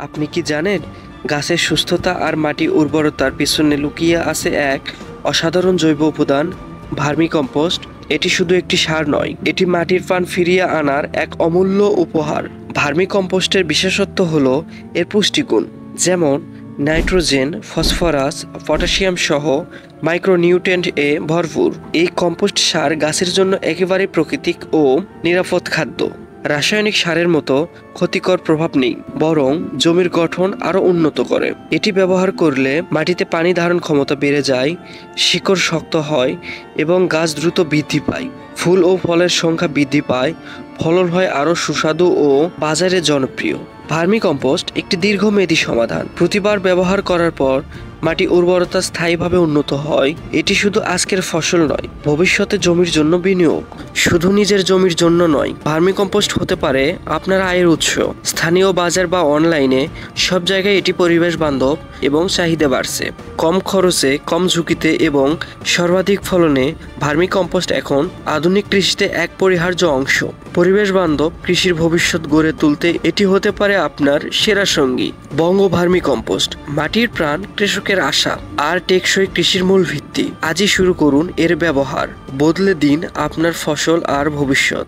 আপনি কি জানেন গাছের সুস্থতা আর মাটি উর্বরতার পিছনে লুকিয়ে আছে এক অসাধারণ জৈব উপাদান ভার্মিকম্পোস্ট। এটি শুধু একটি সার নয়, এটি মাটির প্রাণ ফিরিয়ে আনার এক অমূল্য উপহার। ভার্মিকম্পোস্টের বিশেষত্ব হলো এর পুষ্টিগুণ, যেমন নাইট্রোজেন, ফসফরাস, পটাশিয়াম সহ মাইক্রোনিউট্রিয়েন্ট এ ভরপুর। এই কম্পোস্ট সার গাছের জন্য একেবারে প্রাকৃতিক ও নিরাপদ খাদ্য। রাসায়নিক সারের মতো ক্ষতিকর প্রভাব নেই, বরং জমির গঠন আরও উন্নত করে। এটি ব্যবহার করলে মাটিতে পানি ধারণ ক্ষমতা বেড়ে যায়, শিকড় শক্ত হয় এবং গাছ দ্রুত বৃদ্ধি পায়। ফুল ও ফলের সংখ্যা বৃদ্ধি পায়, ফলন হয় আরও সুস্বাদু ও বাজারে জনপ্রিয়। ভার্মিকম্পোস্ট একটি দীর্ঘমেয়াদী সমাধান। প্রতিবার ব্যবহার করার পর মাটি উর্বরতা স্থায়ীভাবে উন্নত হয়। এটি শুধু আজকের ফসল নয়, ভবিষ্যতে জমির জন্য বিনিয়োগ। শুধু নিজের জমির জন্য নয়, ভার্মিকম্পোস্ট হতে পারে আপনার আয়ের উৎস। স্থানীয় বাজার বা অনলাইনে সব জায়গায় এটি পরিবেশ বান্ধব এবং চাহিদা বাড়ছে। কম খরচে, কম ঝুঁকিতে এবং সর্বাধিক ফলনে ভার্মিকম্পোস্ট এখন আধুনিক কৃষিতে এক পরিহার্য অংশ। পরিবেশ বান্ধব কৃষির ভবিষ্যৎ গড়ে তুলতে এটি হতে পারে আপনার সেরা সঙ্গী। বঙ্গ ভার্মিকম্পোস্ট, মাটির প্রাণ, কৃষকের আশা আর টেকসই কৃষির মূল ভিত্তি। আজই শুরু করুন এর ব্যবহার, বদলে দিন আপনার ফসল আর ভবিষ্যৎ।